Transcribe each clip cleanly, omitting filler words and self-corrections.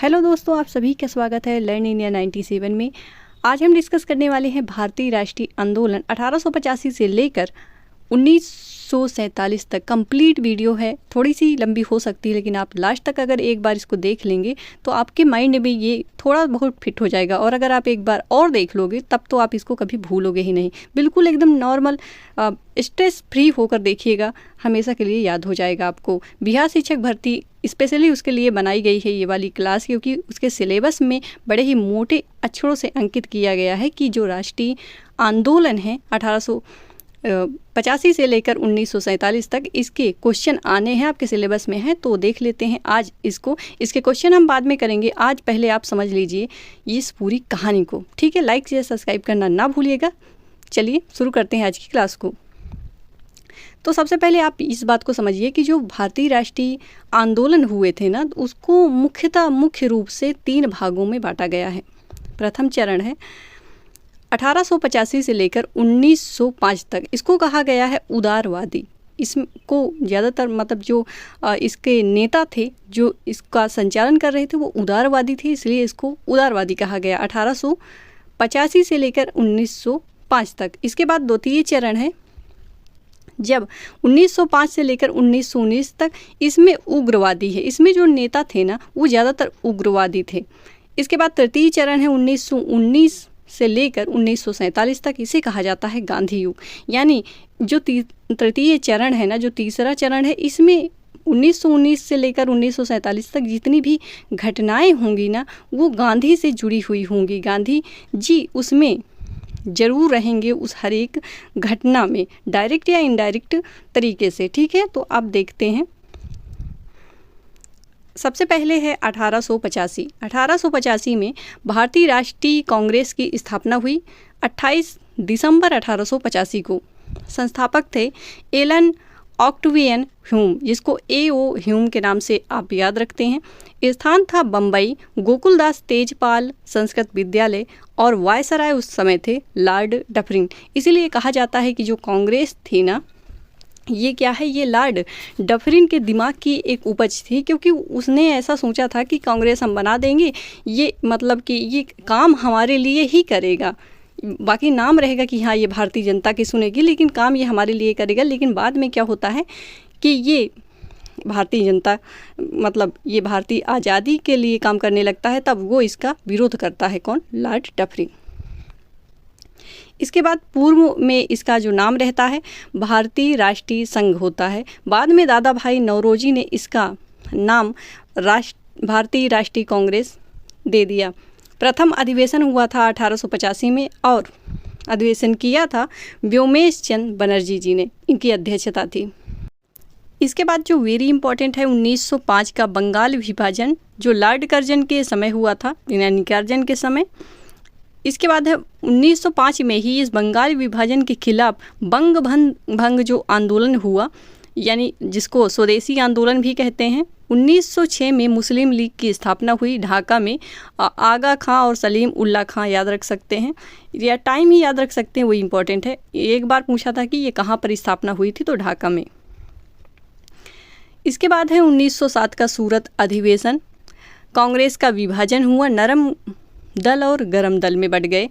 Hello दोस्तों, आप सभी का स्वागत है लर्न इंडिया 97 में। आज हम डिस्कस करने वाले हैं भारतीय राष्ट्रीय आंदोलन 1885 से लेकर 1947 तक। कंप्लीट वीडियो है, थोड़ी सी लंबी हो सकती है, लेकिन आप लास्ट तक अगर एक बार इसको देख लेंगे तो आपके माइंड में ये थोड़ा बहुत फिट हो जाएगा। और अगर आप एक बार और देख लोगे तब तो आप इसको कभी भूलोगे ही नहीं। बिल्कुल एकदम नॉर्मल स्ट्रेस फ्री होकर देखिएगा, हमेशा के लिए याद हो जाएगा आपको। बिहार शिक्षक भर्ती स्पेशली उसके लिए बनाई गई है ये वाली क्लास, क्योंकि उसके सिलेबस में बड़े ही मोटे अक्षरों से अंकित किया गया है कि जो राष्ट्रीय आंदोलन है 1885 से लेकर 1947 तक, इसके क्वेश्चन आने हैं, आपके सिलेबस में है। तो देख लेते हैं आज इसको। इसके क्वेश्चन हम बाद में करेंगे, आज पहले आप समझ लीजिए इस पूरी कहानी को, ठीक है। लाइक शेयर सब्सक्राइब करना ना भूलिएगा। चलिए शुरू करते हैं आज की क्लास को। तो सबसे पहले आप इस बात को समझिए कि जो भारतीय राष्ट्रीय आंदोलन हुए थे ना, उसको मुख्य रूप से 3 भागों में बांटा गया है। प्रथम चरण है 1885 से लेकर 1905 तक, इसको कहा गया है उदारवादी। इसको ज़्यादातर मतलब जो इसके नेता थे जो इसका संचालन कर रहे थे वो उदारवादी थे, इसलिए इसको उदारवादी कहा गया 1885 से लेकर 1905 तक। इसके बाद द्वितीय चरण है जब 1905 से लेकर 1919 तक, इसमें उग्रवादी है। इसमें जो नेता थे ना वो ज़्यादातर उग्रवादी थे। इसके बाद तृतीय चरण है 1919 से लेकर 1947 तक, इसे कहा जाता है गांधी युग। यानी जो तृतीय चरण है ना, जो तीसरा चरण है, इसमें 1919 से लेकर 1947 तक जितनी भी घटनाएं होंगी ना वो गांधी से जुड़ी हुई होंगी। गांधी जी उसमें ज़रूर रहेंगे, उस हर एक घटना में, डायरेक्ट या इनडायरेक्ट तरीके से, ठीक है। तो आप देखते हैं, सबसे पहले है 1885। 1885 में भारतीय राष्ट्रीय कांग्रेस की स्थापना हुई 28 दिसंबर 1885 को। संस्थापक थे एलन ऑक्टेवियन ह्यूम, जिसको A.O. ह्यूम के नाम से आप याद रखते हैं। स्थान था बम्बई। गोकुलदास तेजपाल संस्कृत विद्यालय और वायसराय उस समय थे लॉर्ड डफरिन। इसीलिए कहा जाता है कि जो कांग्रेस थी ना, ये क्या है, ये लॉर्ड डफरिन के दिमाग की एक उपज थी, क्योंकि उसने ऐसा सोचा था कि कांग्रेस हम बना देंगे, ये मतलब कि ये काम हमारे लिए ही करेगा। बाकी नाम रहेगा कि हाँ ये भारतीय जनता की सुनेगी, लेकिन काम ये हमारे लिए करेगा। लेकिन बाद में क्या होता है कि ये भारतीय जनता मतलब ये भारतीय आज़ादी के लिए काम करने लगता है, तब वो इसका विरोध करता है। कौन? Lord Dufferin. इसके बाद पूर्व में इसका जो नाम रहता है भारतीय राष्ट्रीय संघ होता है। बाद में दादा भाई नौरोजी ने इसका नाम भारतीय राष्ट्रीय कांग्रेस दे दिया। प्रथम अधिवेशन हुआ था 1885 में और अधिवेशन किया था व्योमेश चंद्र बनर्जी जी ने, इनकी अध्यक्षता थी। इसके बाद जो वेरी इंपॉर्टेंट है 1905 का बंगाल विभाजन, जो लॉर्ड कर्जन के समय हुआ था, यानी कर्जन के समय। इसके बाद है 1905 में ही इस बंगाल विभाजन के खिलाफ बंग भंग जो आंदोलन हुआ, यानी जिसको स्वदेशी आंदोलन भी कहते हैं। 1906 में मुस्लिम लीग की स्थापना हुई ढाका में। आगा खां और सलीम उल्ला खां याद रख सकते हैं, या टाइम ही याद रख सकते हैं, वो इम्पोर्टेंट है। एक बार पूछा था कि ये कहाँ पर स्थापना हुई थी, तो ढाका में। इसके बाद है 1907 का सूरत अधिवेशन। कांग्रेस का विभाजन हुआ, नरम दल और गरम दल में बढ़ गए।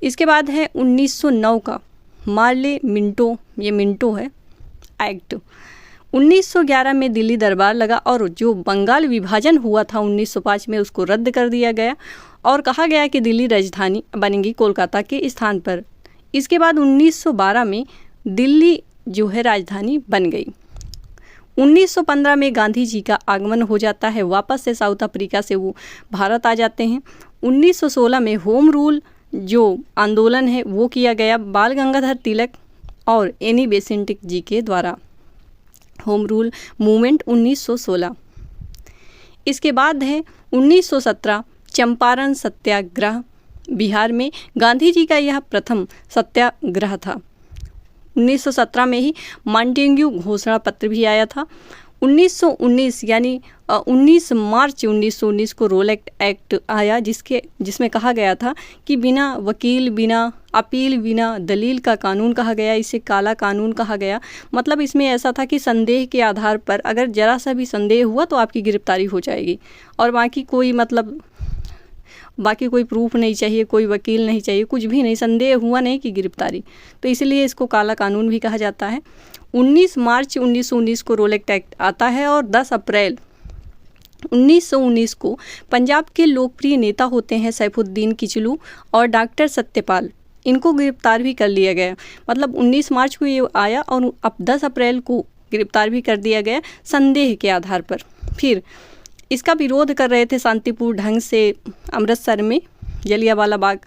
इसके बाद है 1909 का मार्ले मिंटो, ये मिंटो है एक्ट। 1911 में दिल्ली दरबार लगा और जो बंगाल विभाजन हुआ था 1905 में, उसको रद्द कर दिया गया और कहा गया कि दिल्ली राजधानी बनेगी कोलकाता के स्थान पर। इसके बाद 1912 में दिल्ली जो है राजधानी बन गई। 1915 में गांधी जी का आगमन हो जाता है, वापस से साउथ अफ्रीका से वो भारत आ जाते हैं। 1916 में होम रूल जो आंदोलन है वो किया गया बाल गंगाधर तिलक और एनी बेसेंट जी के द्वारा, होम रूल मूवमेंट 1916। इसके बाद है 1917 चंपारण सत्याग्रह। बिहार में गांधी जी का यह प्रथम सत्याग्रह था। 1917 में ही मांटेग्यू घोषणा पत्र भी आया था। 1919 यानी 19 मार्च 1919 को रोलेट एक्ट आया, जिसमें कहा गया था कि बिना वकील, बिना अपील, बिना दलील का कानून कहा गया, इसे काला कानून कहा गया। मतलब इसमें ऐसा था कि संदेह के आधार पर अगर जरा सा भी संदेह हुआ तो आपकी गिरफ्तारी हो जाएगी, और बाकी कोई प्रूफ नहीं चाहिए, कोई वकील नहीं चाहिए, कुछ भी नहीं, संदेह हुआ नहीं कि गिरफ्तारी। तो इसलिए इसको काला कानून भी कहा जाता है। 19 मार्च 1919 को रोलेट एक्ट आता है और 10 अप्रैल 1919 को पंजाब के लोकप्रिय नेता होते हैं सैफुद्दीन किचलू और डॉक्टर सत्यपाल, इनको गिरफ्तार भी कर लिया गया। मतलब 19 मार्च को ये आया और अब 10 अप्रैल को गिरफ्तार भी कर दिया गया संदेह के आधार पर। फिर इसका विरोध कर रहे थे शांतिपूर्ण ढंग से अमृतसर में जलियांवाला बाग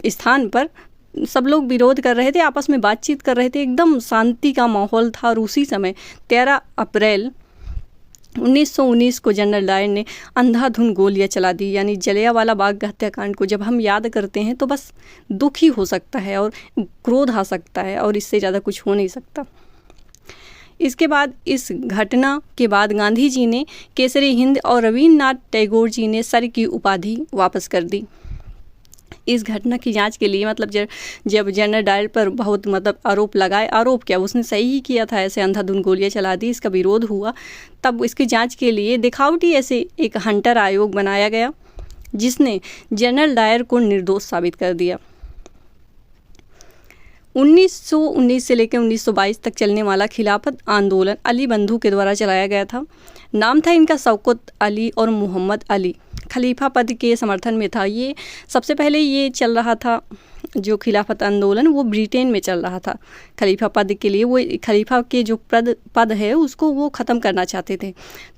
स्थान पर सब लोग विरोध कर रहे थे, आपस में बातचीत कर रहे थे, एकदम शांति का माहौल था। और उसी समय 13 अप्रैल 1919 को जनरल डायर ने अंधाधुंध गोलियां चला दी। यानी जलियांवाला बाग हत्याकांड को जब हम याद करते हैं तो बस दुख ही हो सकता है और क्रोध आ सकता है, और इससे ज़्यादा कुछ हो नहीं सकता। इसके बाद इस घटना के बाद गांधी जी ने केसरी हिंद और रविन्द्रनाथ टैगोर जी ने सर की उपाधि वापस कर दी। इस घटना की जांच के लिए मतलब जब जनरल डायर पर बहुत आरोप लगाए, आरोप क्या, उसने सही ही किया था, ऐसे अंधाधुंध गोलियां चला दी, इसका विरोध हुआ। तब इसकी जांच के लिए दिखावटी ऐसे एक हंटर आयोग बनाया गया जिसने जनरल डायर को निर्दोष साबित कर दिया। 1919 से लेकर 1922 तक चलने वाला खिलाफत आंदोलन अली बंधु के द्वारा चलाया गया था। नाम था इनका शौकत अली और मोहम्मद अली। खलीफा पद के समर्थन में था। ये सबसे पहले ये चल रहा था, जो खिलाफत आंदोलन वो ब्रिटेन में चल रहा था। खलीफा पद के लिए वो खलीफा के जो पद है उसको वो ख़त्म करना चाहते थे,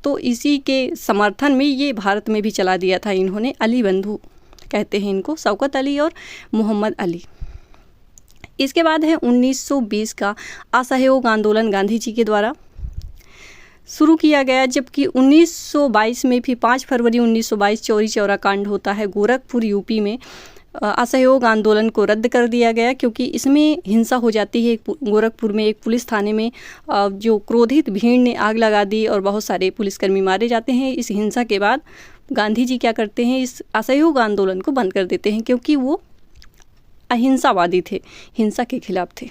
तो इसी के समर्थन में ये भारत में भी चला दिया था इन्होंने। अली बंधु कहते हैं इनको, शौकत अली और मोहम्मद अली। इसके बाद है 1920 का असहयोग आंदोलन गांधी जी के द्वारा शुरू किया गया, जबकि 1922 में भी 5 फरवरी 1922 चौरी चौरा कांड होता है गोरखपुर यूपी में। असहयोग आंदोलन को रद्द कर दिया गया क्योंकि इसमें हिंसा हो जाती है। गोरखपुर में एक पुलिस थाने में जो क्रोधित भीड़ ने आग लगा दी और बहुत सारे पुलिसकर्मी मारे जाते हैं। इस हिंसा के बाद गांधी जी क्या करते हैं, इस असहयोग आंदोलन को बंद कर देते हैं क्योंकि वो अहिंसावादी थे, हिंसा के खिलाफ थे।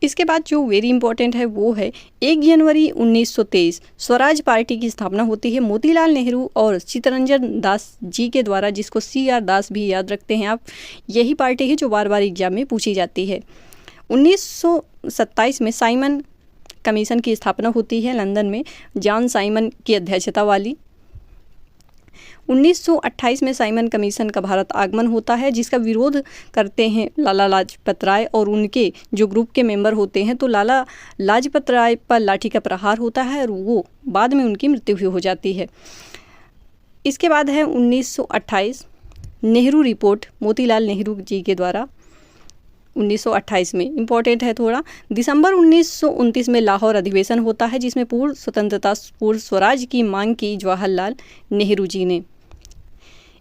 इसके बाद जो वेरी इंपॉर्टेंट है वो है 1 जनवरी 1923 स्वराज पार्टी की स्थापना होती है मोतीलाल नेहरू और चित्तरंजन दास जी के द्वारा, जिसको CR दास भी याद रखते हैं आप। यही पार्टी है जो बार बार एग्जाम में पूछी जाती है। 1927 में साइमन कमीशन की स्थापना होती है लंदन में, जॉन साइमन की अध्यक्षता वाली। 1928 में साइमन कमीशन का भारत आगमन होता है, जिसका विरोध करते हैं लाला लाजपत राय और उनके जो ग्रुप के मेंबर होते हैं। तो लाला लाजपत राय पर लाठी का प्रहार होता है और वो बाद में उनकी मृत्यु भी हो जाती है। इसके बाद है 1928 नेहरू रिपोर्ट मोतीलाल नेहरू जी के द्वारा 1928 में, इम्पॉर्टेंट है थोड़ा। दिसंबर 1929 में लाहौर अधिवेशन होता है जिसमें पूर्ण स्वतंत्रता पूर्ण स्वराज की मांग की जवाहरलाल नेहरू जी ने।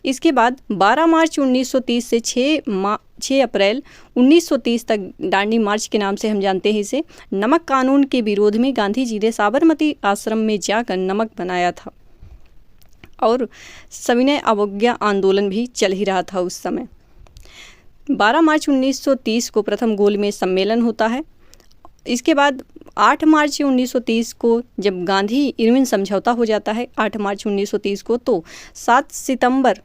इसके बाद 12 मार्च 1930 से 6 अप्रैल 1930 तक दांडी मार्च के नाम से हम जानते हैं इसे, नमक कानून के विरोध में गांधी जी ने साबरमती आश्रम में जाकर नमक बनाया था और सविनय अवज्ञा आंदोलन भी चल ही रहा था उस समय। 12 मार्च 1930 को प्रथम गोलमेज सम्मेलन होता है। इसके बाद 8 मार्च 1930 को जब गांधी इरविन समझौता हो जाता है 8 मार्च 1930 को, तो 7 सितंबर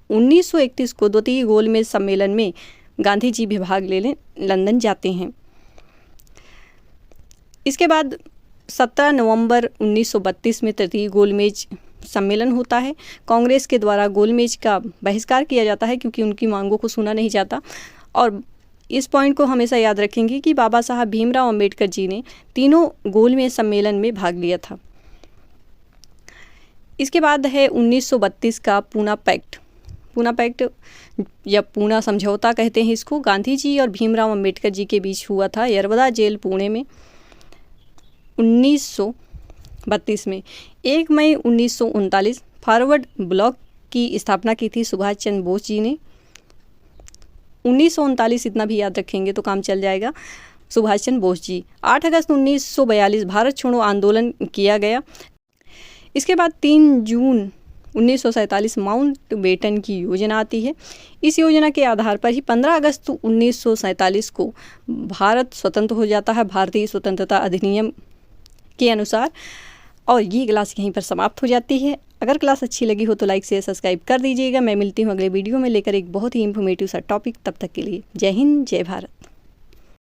1931 को द्वितीय गोलमेज सम्मेलन में गांधी जी भी भाग लेने लंदन जाते हैं। इसके बाद 17 नवंबर 1932 में तृतीय गोलमेज सम्मेलन होता है। कांग्रेस के द्वारा गोलमेज का बहिष्कार किया जाता है क्योंकि उनकी मांगों को सुना नहीं जाता। और इस पॉइंट को हमेशा याद रखेंगे कि बाबा साहब भीमराव अंबेडकर जी ने तीनों गोलमेज सम्मेलन में भाग लिया था। इसके बाद है 1932 का पूना पैक्ट। पूना पैक्ट या पूना समझौता कहते हैं इसको, गांधी जी और भीमराव अंबेडकर जी के बीच हुआ था यरवदा जेल पुणे में 1932 में। 1 मई 1939 फॉरवर्ड ब्लॉक की स्थापना की थी सुभाष चंद्र बोस जी ने। 1939 इतना भी याद रखेंगे तो काम चल जाएगा। सुभाष चंद्र बोस जी। 8 अगस्त 1942 भारत छोड़ो आंदोलन किया गया। इसके बाद 3 जून 1947 माउंटबेटन की योजना आती है। इस योजना के आधार पर ही 15 अगस्त 1947 को भारत स्वतंत्र हो जाता है भारतीय स्वतंत्रता अधिनियम के अनुसार। और ये क्लास यहीं पर समाप्त हो जाती है। अगर क्लास अच्छी लगी हो तो लाइक शेयर सब्सक्राइब कर दीजिएगा। मैं मिलती हूँ अगले वीडियो में लेकर एक बहुत ही इन्फॉर्मेटिव सा टॉपिक। तब तक के लिए जय हिंद, जय भारत।